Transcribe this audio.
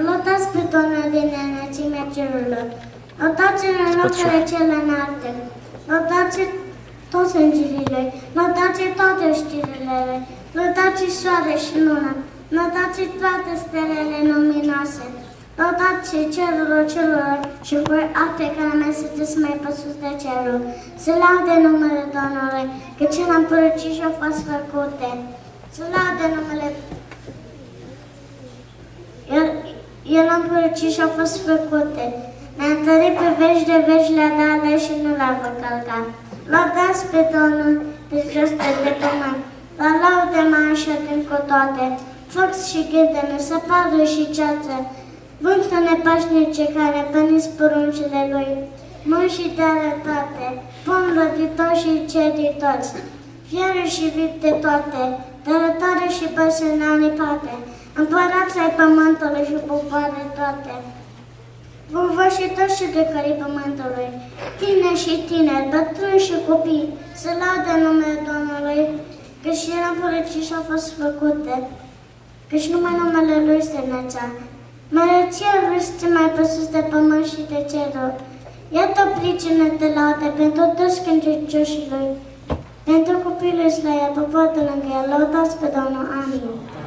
lăudați pe Domnul din înălțimea cerurilor, lăudați-l în locurile cele înalte, lăudați toți îngerii Lui, lăudați toate știrile Lui, lăudați soare și luna, lăudați toate stelele luminoase, lăudați cerul celor și voi alte care mai sunteți mai păsus de cerul, să laude numele Domnului, că cel împărăcit și-au fost făcute, să laude numele El a împărăcit și-au fost făcute. Ne-a întărit pe veci de veci, le-a dat și nu l-a văcălcat. Lăudați pe Domnul de jos de pământ, la laude mai așa din cu toate, foc și ghidele, săpadă și ceață, vântul nepașnice care păniți poruncile Lui, mâini și de arătate, pom lăditor și ceditoți, fiare și vip de toate, dărătoare și păsări nealipate, împărați ai pământului și popoare toate. Vârvoșitori și decării pământului, tineri și tineri, bătrâni și copii, să laude numele Domnului, că și El împărăcit și-au fost făcute, căci numai numele Lui se înălța. Măreția Lui este mai presus de pământ și de cerul. Iată o pricină de laude pentru toți credincioșii Lui, pentru copilul Israel, poporul lângă El, lăudați pe Domnul. Amin.